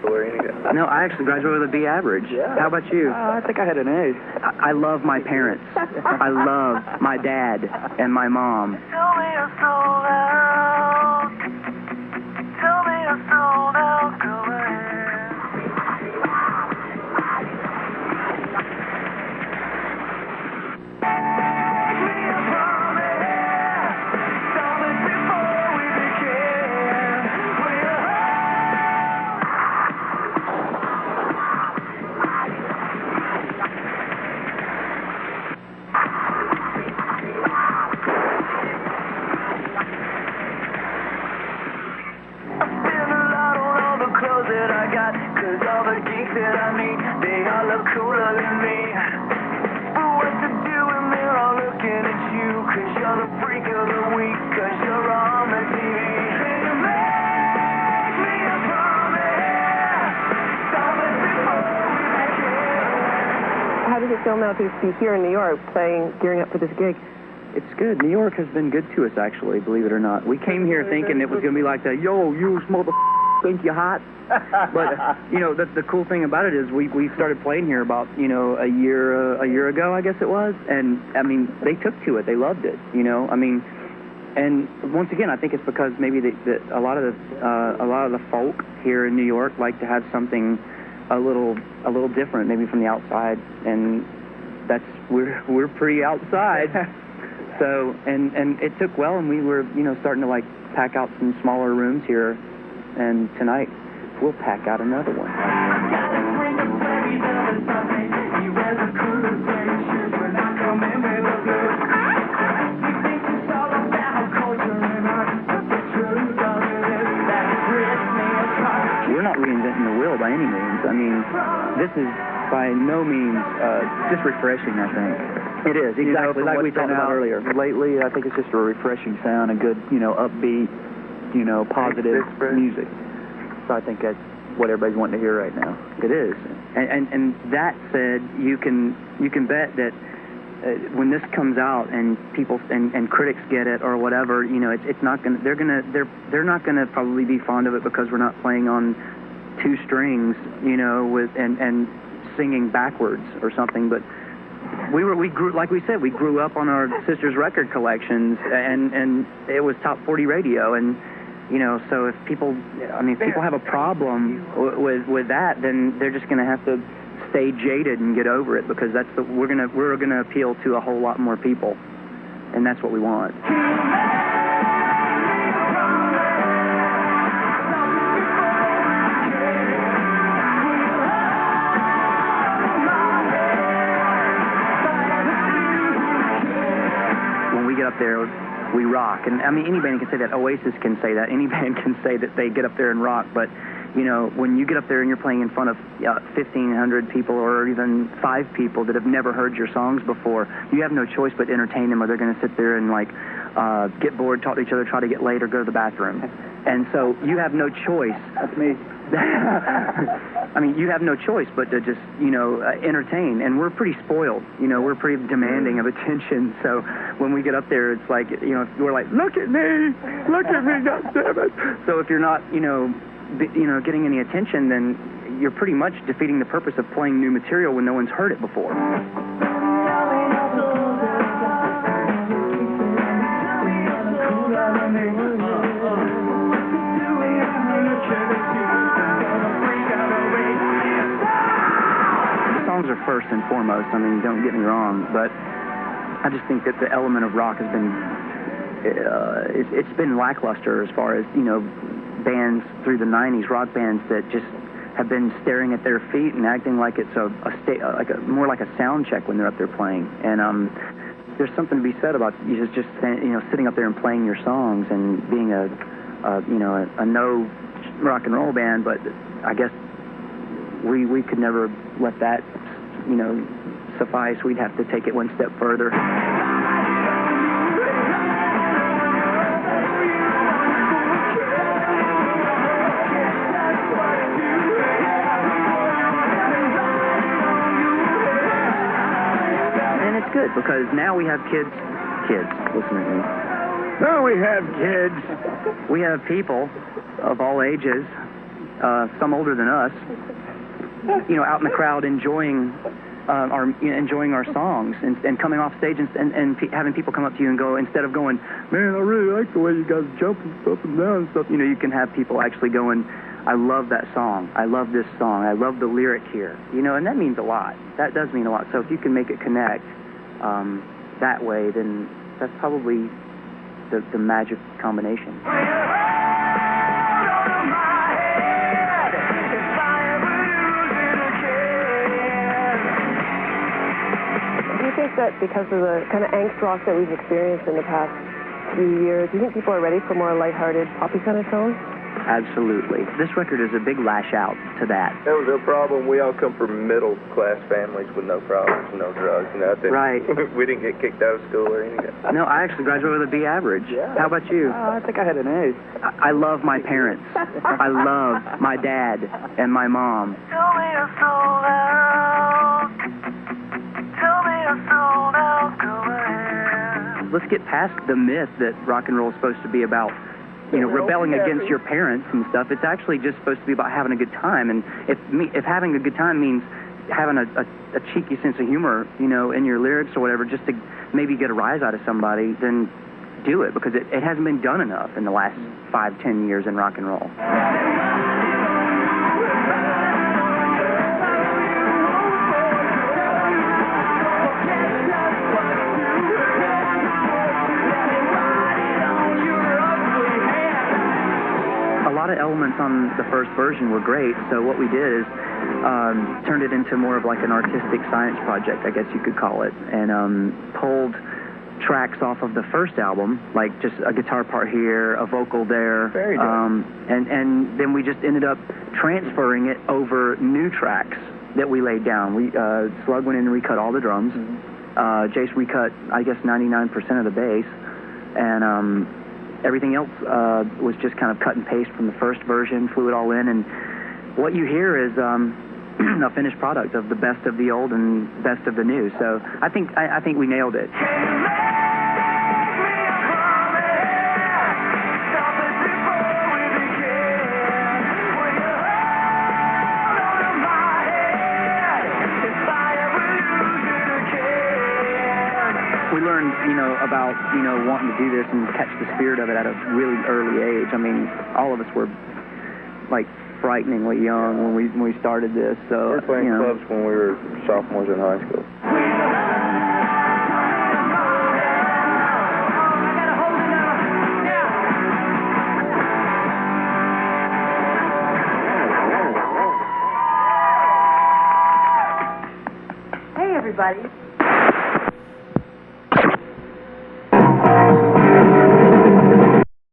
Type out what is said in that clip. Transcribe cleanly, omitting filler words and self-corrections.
bachelor? No, I actually graduated with a B average. Yeah. How about you? I think I had an A. I love my parents. I love my dad and my mom. Tell me you're sold out. Tell me you're sold out. Go ahead. That I got, 'cause all the geeks that I meet, they all look cooler than me. But what to do when they're all looking at you, 'cause you're the freak of the week, 'cause you're on the TV. Make me a promise, stop it before we begin. How does it feel now to be here in New York gearing up for this gig? It's good. New York has been good to us, actually, believe it or not. We came here thinking it was going to be like that, yo, you think you hot? But, you know, the cool thing about it is we started playing here about, you know, a year ago, I guess it was. And, I mean, they took to it. They loved it, you know. I mean, and once again, I think it's because maybe a lot of the folk here in New York like to have something a little different, maybe from the outside. And we're pretty outside. So, and it took well, and we were, you know, starting to, like, pack out some smaller rooms here, and tonight we'll pack out another one. We're not reinventing the wheel by any means. I mean, this is by no means just refreshing, I think. It is, exactly, like we talked about earlier. Lately, I think it's just a refreshing sound, a good, you know, upbeat, you know, positive music. So I think that's what everybody's wanting to hear right now. It is. And that said, you can bet that when this comes out and people and critics get it or whatever, you know, it's not gonna. They're not gonna probably be fond of it because we're not playing on two strings, you know, with and singing backwards or something, but. We grew, like we said, we grew up on our sister's record collections, and it was top 40 radio, and you know, so if people have a problem with that, then they're just going to have to stay jaded and get over it, because we're gonna appeal to a whole lot more people, and that's what we want. Up there, we rock, and I mean, any band can say that. Oasis can say that. Any band can say that they get up there and rock. But you know, when you get up there and you're playing in front of 1,500 people or even 5 people that have never heard your songs before, you have no choice but to entertain them, or they're going to sit there and like get bored, talk to each other, try to get laid, or go to the bathroom. And so you have no choice. That's me. I mean, you have no choice but to just, you know, entertain. And we're pretty spoiled. You know, we're pretty demanding of attention. So when we get up there, it's like, you know, we're like, look at me, goddammit. So if you're not, you know, getting any attention, then you're pretty much defeating the purpose of playing new material when no one's heard it before. Songs are first and foremost. I mean, don't get me wrong, but I just think that the element of rock has been it's been lackluster as far as, you know, bands through the 90s, rock bands that just have been staring at their feet and acting like it's more like a sound check when they're up there playing. And there's something to be said about you just you know, sitting up there and playing your songs and being a no rock and roll band. But I guess we could never let that, you know, suffice. We'd have to take it one step further. And it's good because now we have kids, listen to me. No, we have kids. We have people of all ages some older than us, you know, out in the crowd enjoying our songs and coming off stage and having people come up to you and go, instead of going, man, I really like the way you guys jump up and down and stuff, you know, you can have people actually going, I love that song, I love this song, I love the lyric here, you know, and that means a lot. That does mean a lot. So if you can make it connect that way, then that's probably the magic combination. Do you think that because of the kind of angst rock that we've experienced in the past few years, do you think people are ready for more lighthearted, poppy kind of songs? Absolutely. This record is a big lash out to that. That was a problem. We all come from middle-class families with no problems, no drugs, nothing. Right. We didn't get kicked out of school or anything. No, I actually graduated with a B average. Yeah. How about you? I think I had an A. I love my parents. I love my dad and my mom. Tell me you're sold out. Tell me you're sold out. Go ahead. Let's get past the myth that rock and roll is supposed to be about, you know, rebelling against your parents and stuff. It's actually just supposed to be about having a good time. And if having a good time means having a cheeky sense of humor, you know, in your lyrics or whatever, just to maybe get a rise out of somebody, then do it, because it hasn't been done enough in the last 5-10 years in rock and roll. A lot of elements on the first version were great, so what we did is turned it into more of like an artistic science project, I guess you could call it, and pulled tracks off of the first album, like just a guitar part here, a vocal there, Very good. and then we just ended up transferring it over new tracks that we laid down. Slug went in and recut all the drums. Jace recut, I guess, 99% of the bass, and everything else was just kind of cut and paste from the first version, flew it all in, and what you hear is a finished product of the best of the old and best of the new. So I think we nailed it. We learned, you know, about, you know, wanting to do this and catch the spirit of it at a really early age. I mean, all of us were like frighteningly young when we started this. So We were playing clubs when we were sophomores in high school. Hey, everybody.